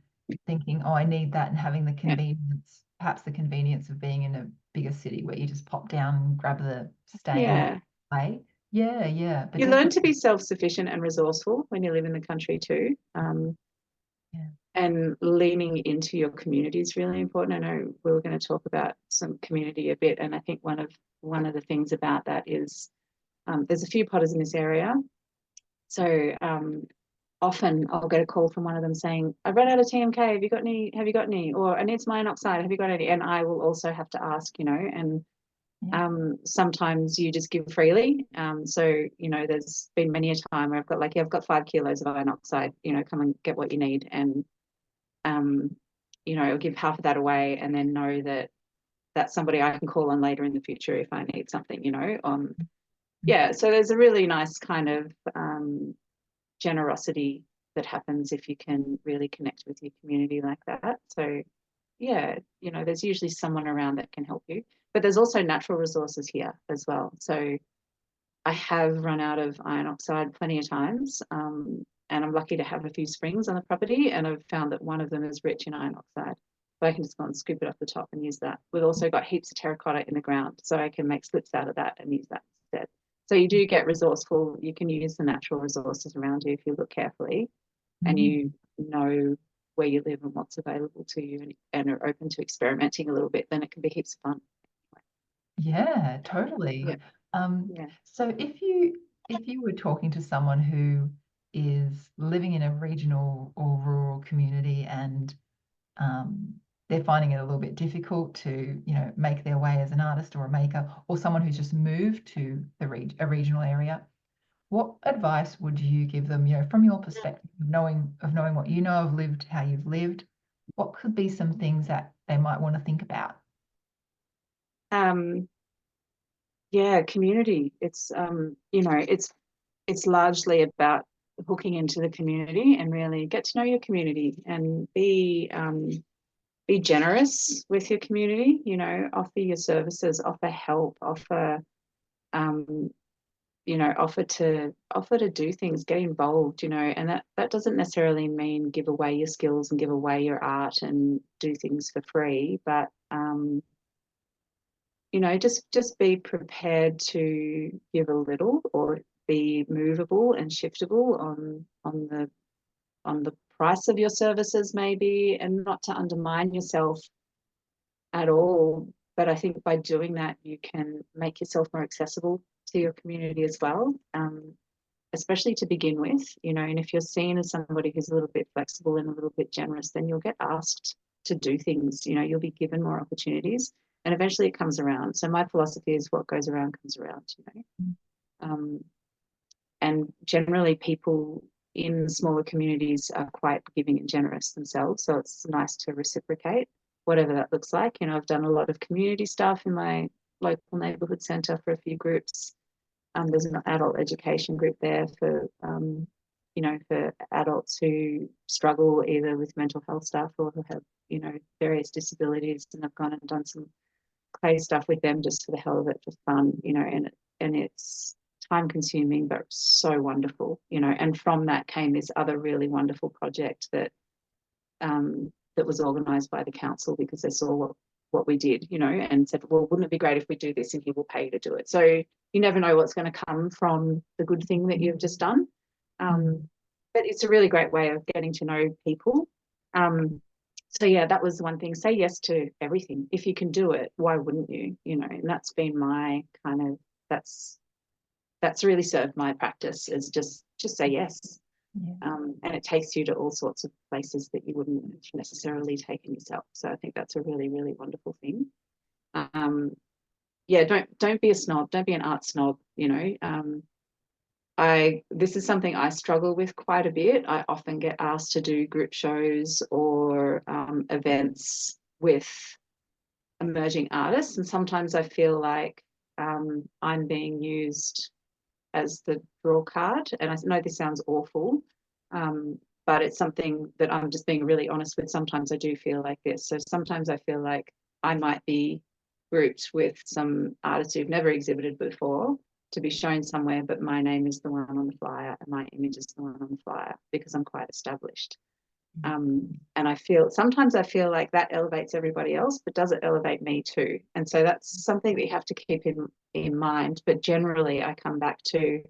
thinking, oh, I need that, and having the Yeah, convenience, perhaps the convenience of being in a bigger city where you just pop down and grab the stain yeah. play. Yeah, yeah, but You learn to definitely, be self-sufficient and resourceful when you live in the country too. yeah. And leaning into your community is really important. I know we were going to talk about some community a bit, and I think one of the things about that is there's a few potters in this area. So often I'll get a call from one of them saying, "I ran out of TMK. Have you got any? Have you got any? Or I need some iron oxide. Have you got any?" And I will also have to ask, and Yeah. sometimes you just give freely. So there's been many a time where I've got I've got 5 kilos of iron oxide. Come and get what you need, and um, I'll give half of that away, and then know that that's somebody I can call on later in the future if I need something. Yeah. So there's a really nice kind of generosity that happens if you can really connect with your community like that. So yeah, there's usually someone around that can help you. But there's also natural resources here as well. So I have run out of iron oxide plenty of times. And I'm lucky to have a few springs on the property, and I've found that one of them is rich in iron oxide. So I can just go and scoop it off the top and use that. We've also got heaps of terracotta in the ground, so I can make slips out of that and use that instead. So you do get resourceful. You can use the natural resources around you if you look carefully and Mm. you know where you live and what's available to you, and are open to experimenting a little bit, then it can be heaps of fun. Yeah, Yeah, totally. yeah. So if you were talking to someone who is living in a regional or rural community, and um, they're finding it a little bit difficult to, make their way as an artist or a maker, or someone who's just moved to a regional area, what advice would you give them, from your perspective of knowing what you know, of lived how you've lived? What could be some things that they might want to think about? Um, yeah, community. It's largely about hooking into the community and really get to know your community and be generous with your community. Offer your services, offer help, um, offer to do things, get involved. And that doesn't necessarily mean give away your skills and give away your art and do things for free, but just be prepared to give a little or be movable and shiftable on the price of your services maybe, and not to undermine yourself at all. But I think by doing that, you can make yourself more accessible to your community as well, especially to begin with, you know. And if you're seen as somebody who's a little bit flexible and a little bit generous, then you'll get asked to do things, you know, you'll be given more opportunities, and eventually it comes around. So my philosophy is what goes around comes around, you know. And generally people in smaller communities are quite giving and generous themselves. So it's nice to reciprocate, whatever that looks like. You know, I've done a lot of community stuff in my local neighbourhood centre for a few groups. There's an adult education group there for, you know, for adults who struggle either with mental health stuff or who have, you know, various disabilities. And I've gone and done some clay stuff with them just for the hell of it, for fun, you know, and it's time consuming but so wonderful, you know. And from that came this other really wonderful project that that was organised by the council, because they saw what we did, you know, and said, well, wouldn't it be great if we do this and he will pay you to do it. So you never know what's going to come from the good thing that you've just done, but it's a really great way of getting to know people. So yeah, that was one thing. Say yes to everything. If you can do it, why wouldn't you? You know, and that's been my kind of, that's really served my practice, is just say yes. Yeah. And it takes you to all sorts of places that you wouldn't have necessarily taken yourself. So I think that's a really, really wonderful thing. Yeah, don't be a snob. Don't be an art snob. You know, this is something I struggle with quite a bit. I often get asked to do group shows or events with emerging artists, and sometimes I feel like I'm being used as the draw card. And I know this sounds awful, but it's something that I'm just being really honest with. Sometimes I do feel like this. So sometimes I feel like I might be grouped with some artists who've never exhibited before to be shown somewhere, but my name is the one on the flyer and my image is the one on the flyer because I'm quite established. And sometimes I feel like that elevates everybody else, but does it elevate me too? And so that's something that you have to keep in mind. But generally I come back to,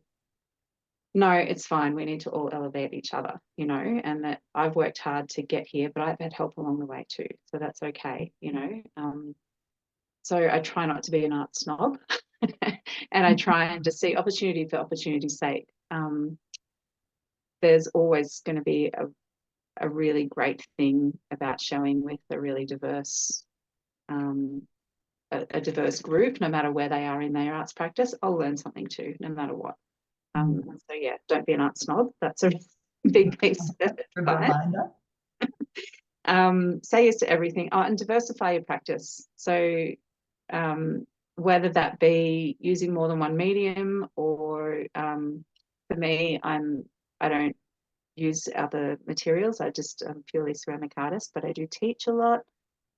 no, it's fine. We need to all elevate each other, you know, and that I've worked hard to get here, but I've had help along the way too. So that's okay, you know. So I try not to be an art snob and I try and just see opportunity for opportunity's sake. There's always going to be a really great thing about showing with a really diverse a diverse group, no matter where they are in their arts practice. I'll learn something too, no matter what. So yeah, don't be an art snob. That's a big piece of Good reminder. Say yes to everything. And diversify your practice. So whether that be using more than one medium, or for me, I don't use other materials. I just purely ceramic artist, but I do teach a lot.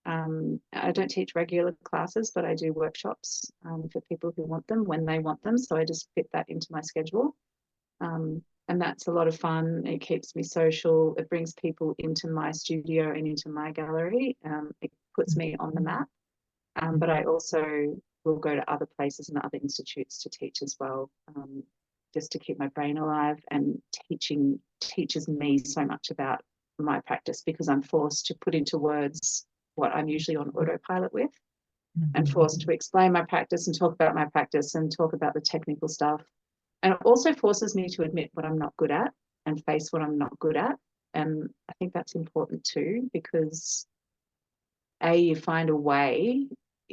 I don't teach regular classes, but I do workshops for people who want them when they want them. So I just fit that into my schedule. And that's a lot of fun. It keeps me social. It brings people into my studio and into my gallery. It puts me on the map. But I also will go to other places and other institutes to teach as well, just to keep my brain alive. And teaching teaches me so much about my practice, because I'm forced to put into words what I'm usually on autopilot with, and forced to explain my practice and talk about my practice and talk about the technical stuff. And it also forces me to admit what I'm not good at and face what I'm not good at. And I think that's important too, because you find a way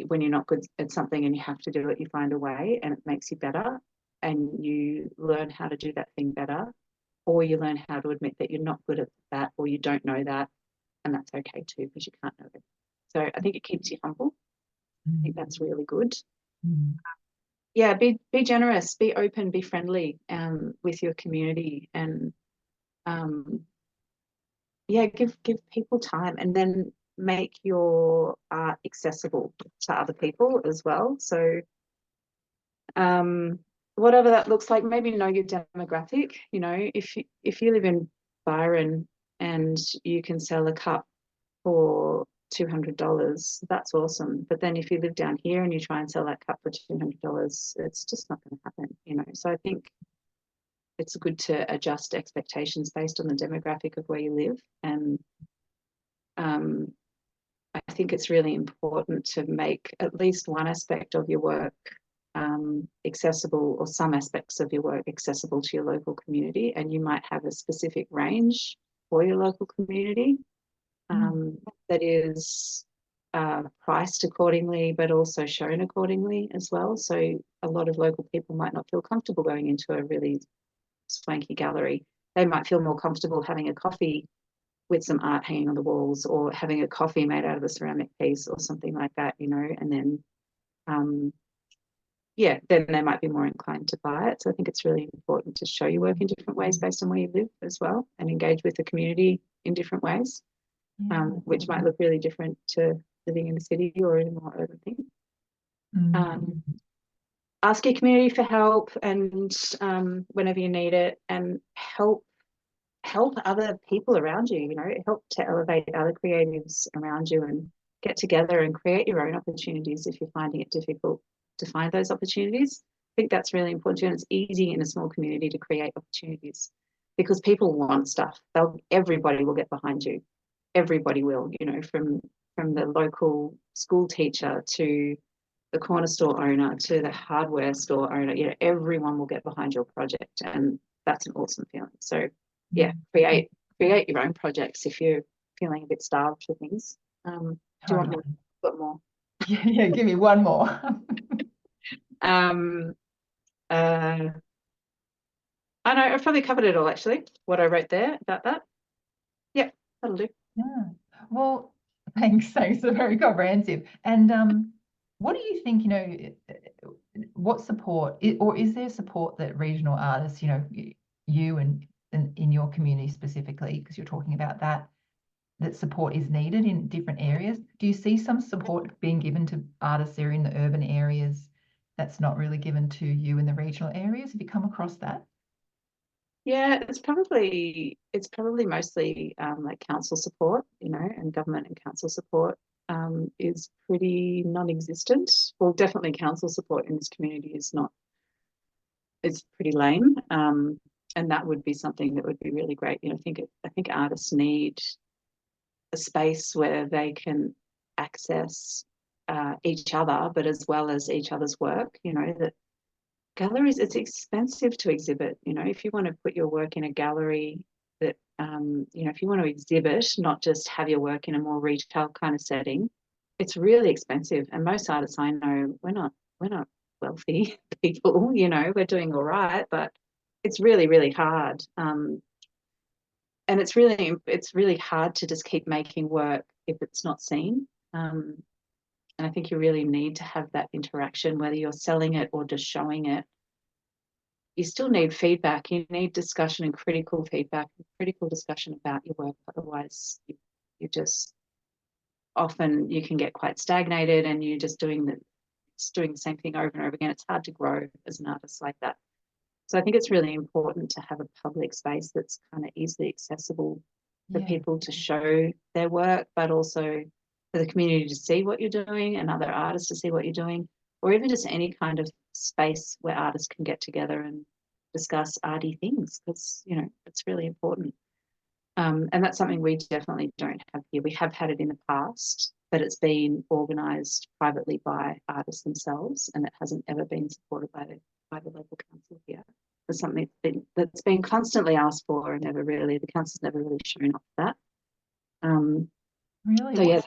when you're not good at something and you have to do it, you find a way and it makes you better, and you learn how to do that thing better, or you learn how to admit that you're not good at that, or you don't know that, and that's okay too, because you can't know it. So I think it keeps you humble. I think that's really good. Yeah, be generous, be open, be friendly with your community, and yeah, give people time, and then make your art accessible to other people as well. So whatever that looks like, maybe know your demographic. You know, if you live in Byron and you can sell a cup for $200, that's awesome. But then if you live down here and you try and sell that cup for $200, it's just not going to happen, you know. So I think it's good to adjust expectations based on the demographic of where you live. And I think it's really important to make at least one aspect of your work accessible, or some aspects of your work accessible to your local community. And you might have a specific range for your local community that is priced accordingly, but also shown accordingly as well. So a lot of local people might not feel comfortable going into a really swanky gallery. They might feel more comfortable having a coffee with some art hanging on the walls, or having a coffee made out of a ceramic piece or something like that, you know, and then then they might be more inclined to buy it. So I think it's really important to show your work in different ways based on where you live as well, and engage with the community in different ways, which might look really different to living in the city or in a more urban thing. Ask your community for help, and whenever you need it, and help other people around you, you know, help to elevate other creatives around you, and get together and create your own opportunities if you're finding it difficult to find those opportunities. I think that's really important too. And it's easy in a small community to create opportunities because people want stuff. Everybody will get behind you. Everybody will, you know, from the local school teacher to the corner store owner to the hardware store owner, you know, everyone will get behind your project, and that's an awesome feeling. So yeah, create your own projects if you're feeling a bit starved for things. Do you want me to put more? Yeah, give me one more. I know I've probably covered it all, actually, what I wrote there about that. Yeah, that'll do. Yeah. Well, thanks. Thanks. They're very comprehensive. And what do you think, you know, what support, or is there support that regional artists, you know, you and in your community specifically, because you're talking about that support is needed in different areas? Do you see some support being given to artists there in the urban areas that's not really given to you in the regional areas? Have you come across that? Yeah, it's probably mostly like council support, you know, and government and council support is pretty non-existent. Well, definitely council support in this community is not. It's pretty lame, and that would be something that would be really great. You know, I think artists need a space where they can access each other, but as well as each other's work. You know, that galleries, it's expensive to exhibit. You know, if you want to put your work in a gallery that, you know, if you want to exhibit, not just have your work in a more retail kind of setting, it's really expensive. And most artists I know, we're not wealthy people, you know, we're doing all right, but it's really, really hard. And it's really hard to just keep making work if it's not seen. And I think you really need to have that interaction, whether you're selling it or just showing it. You still need feedback. You need discussion and critical feedback, critical discussion about your work. Otherwise, you just often you can get quite stagnated, and you're just doing the same thing over and over again. It's hard to grow as an artist like that. So I think it's really important to have a public space that's kind of easily accessible for people to show their work, but also for the community to see what you're doing and other artists to see what you're doing, or even just any kind of space where artists can get together and discuss arty things, because, you know, it's really important. And that's something we definitely don't have here. We have had it in the past, but it's been organised privately by artists themselves, and it hasn't ever been supported by the local council here. It's something that's been constantly asked for, and the council's never really shown up for that. Really?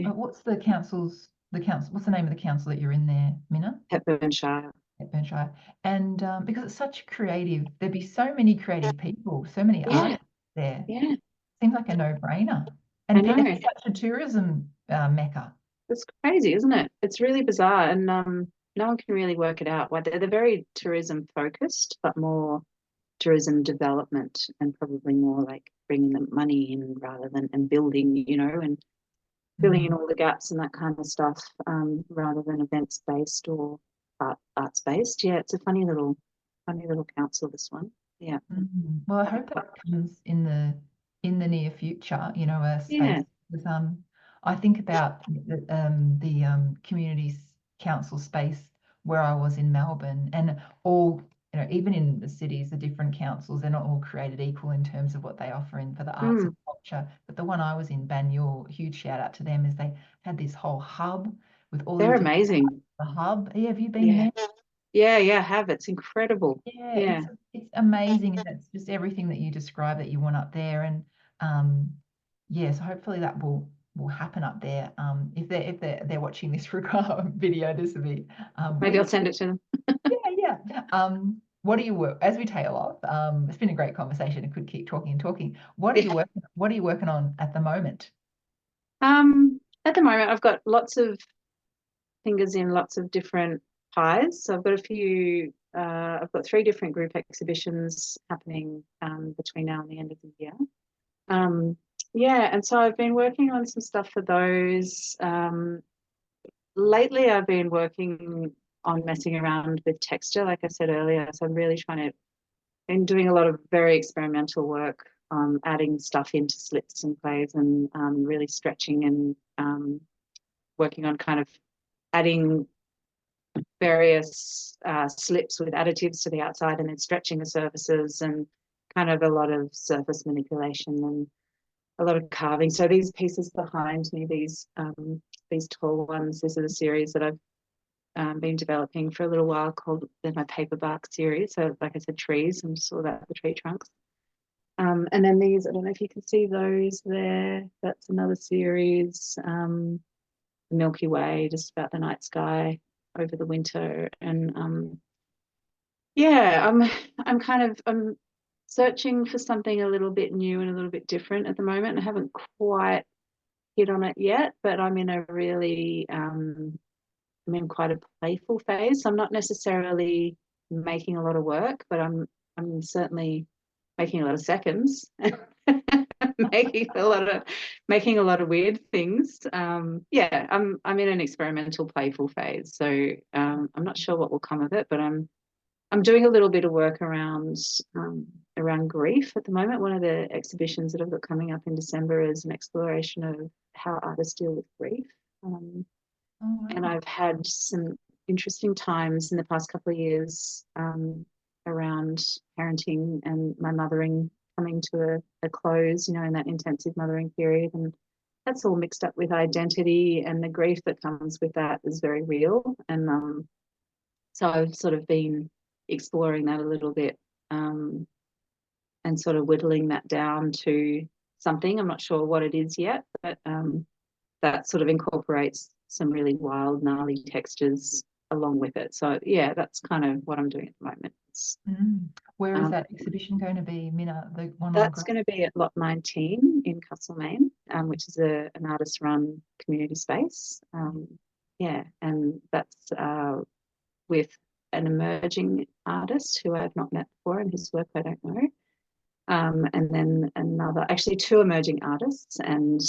So what's the council's what's the name of the council that you're in there, Minna? Hepburnshire. Hepburnshire. And because it's such creative, there'd be so many creative people, so many artists there. Yeah. Seems like a no-brainer. I And know. it's such a tourism mecca. It's crazy, isn't it? It's really bizarre, and no one can really work it out. Why they're very tourism focused, but more tourism development, and probably more like bringing the money in rather than and building, you know, and filling in all the gaps and that kind of stuff, rather than events based or arts based. Yeah, it's a funny little council, this one. Yeah. Well, I hope that comes in the near future. You know, a Yeah. space with I think about the communities council space where I was in Melbourne, and all you know, even in the cities, the different councils, they're not all created equal in terms of what they offer in for the arts and culture. But the one I was in, Banyule, huge shout out to them, is they had this whole hub with all these They're different amazing. the hub. Yeah, have you been Yeah. there? Yeah, I have. It's incredible. Yeah, Yeah. it's amazing, and it's just everything that you describe that you want up there. And um, yeah, so hopefully that will happen up there. If they're watching this video, this will be Maybe I'll send it to them. yeah. What do you work as we tail off? It's been a great conversation. I could keep talking and talking. Yeah. What are you working on at the moment? At the moment, I've got lots of fingers in lots of different pies. So I've got a few. I've got 3 different group exhibitions happening between now and the end of the year. Yeah, and so I've been working on some stuff for those. Lately, I've been working on messing around with texture, like I said earlier. So I'm really trying to, been doing a lot of very experimental work, adding stuff into slips and clays and really stretching and working on kind of adding various slips with additives to the outside and then stretching the surfaces and kind of a lot of surface manipulation and a lot of carving. So these pieces behind me, these tall ones, this is a series that I've been developing for a little while called my paper bark series. So like I said, trees, I'm just all about the tree trunks. And then these, I don't know if you can see those there. That's another series, the Milky Way, just about the night sky over the winter. And yeah, I'm searching for something a little bit new and a little bit different at the moment. I haven't quite hit on it yet, but I'm in quite a playful phase. So I'm not necessarily making a lot of work, but I'm certainly making a lot of seconds, making a lot of weird things. Yeah, I'm in an experimental, playful phase. So I'm not sure what will come of it, but I'm doing a little bit of work around grief at the moment. One of the exhibitions that I've got coming up in December is an exploration of how artists deal with grief. Oh, And wow. I've had some interesting times in the past couple of years around parenting and my mothering coming to a close, in that intensive mothering period. And that's all mixed up with identity, and the grief that comes with that is very real. And so I've sort of been exploring that a little bit and sort of whittling that down to something. I'm not sure what it is yet, but that sort of incorporates some really wild, gnarly textures along with it. So yeah, that's kind of what I'm doing at the moment. Where is Um, that exhibition going to be, Minna? The one on that's Grove? going to be at Lot 19 in Castlemaine, which is an artist-run community space. Yeah, and that's with an emerging artist who I've not met before and whose work I don't know. And then actually 2 emerging artists and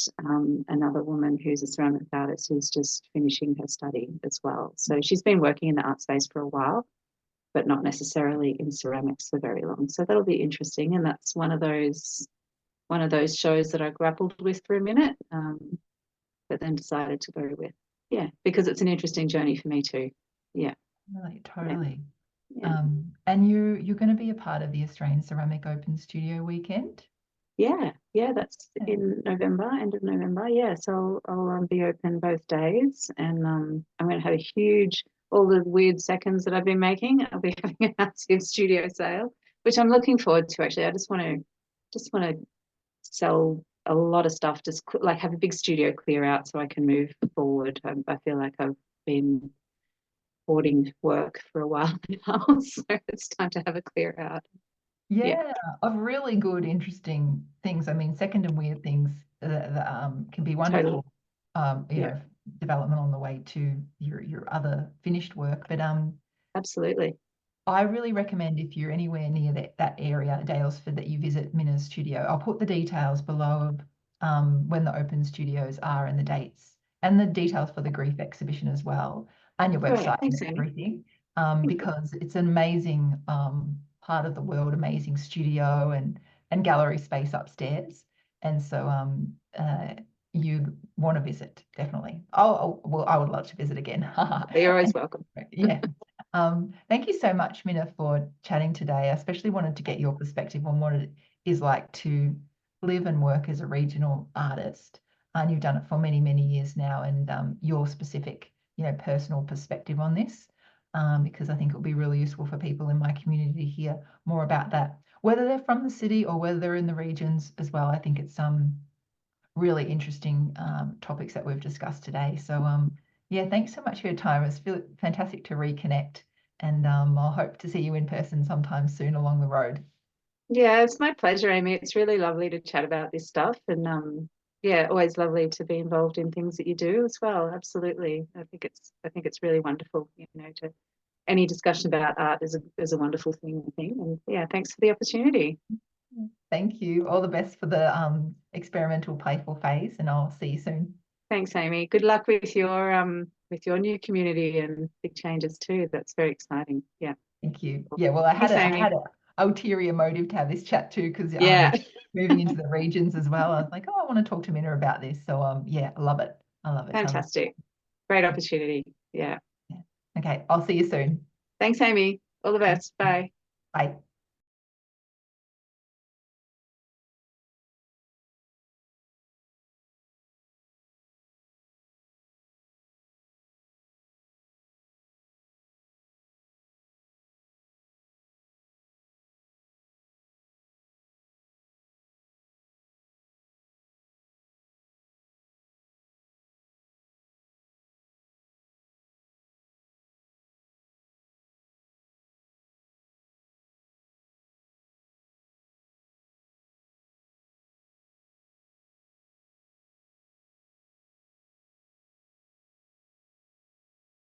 another woman who's a ceramic artist who's just finishing her study as well. So she's been working in the art space for a while, but not necessarily in ceramics for very long. So that'll be interesting. And that's one of those shows that I grappled with for a minute, but then decided to go with. Yeah, because it's an interesting journey for me too. Yeah. Really, Yeah. totally. Yeah. And you're going to be a part of the Australian Ceramic Open Studio weekend? Yeah, that's Yeah. in November, end of November. Yeah, so I'll be open both days, and I'm going to have all the weird seconds that I've been making. I'll be having a massive studio sale, which I'm looking forward to. Actually, I just want to sell a lot of stuff, just like have a big studio clear out so I can move forward. I feel like I've been hoarding work for a while now, so it's time to have a clear out. Yeah, Yeah, of really good, interesting things. I mean, second and weird things that can be totally. wonderful, you Yeah, know, development on the way to your other finished work. But absolutely. I really recommend if you're anywhere near that area, Daylesford, that you visit Minna's studio. I'll put the details below of when the open studios are and the dates, and the details for the grief exhibition as well, and your Great. website and Thanks, Amy. everything, Thank you. because it's an amazing part of the world, amazing studio and gallery space upstairs. And so you want to visit, definitely. Well, I would love to visit again. You're always welcome. Yeah. Thank you so much, Minna, for chatting today. I especially wanted to get your perspective on what it is like to live and work as a regional artist. And you've done it for many, many years now, and your specific, personal perspective on this, because I think it'll be really useful for people in my community to hear more about that, whether they're from the city or whether they're in the regions as well. I think it's really interesting topics that we've discussed today. So yeah, thanks so much for your time. It's fantastic to reconnect, and I'll hope to see you in person sometime soon along the road. Yeah, it's my pleasure, Amy. It's really lovely to chat about this stuff, and yeah, always lovely to be involved in things that you do as well. Absolutely. I think it's really wonderful, to any discussion about art is a wonderful thing, I think. And yeah, thanks for the opportunity. Thank you. All the best for the experimental playful phase, and I'll see you soon. Thanks, Amy. Good luck with your new community and big changes too. That's very exciting. Yeah. Thank you. Yeah, well, I had Thanks, a I Amy. had a ulterior motive to have this chat too, because Yeah, moving into the regions as well. I was like, oh, I want to talk to Minna about this. So yeah, I love it. I love it. So fantastic. Great opportunity. Yeah. yeah. Okay, I'll see you soon. Thanks, Amy. All the best. Bye. Bye.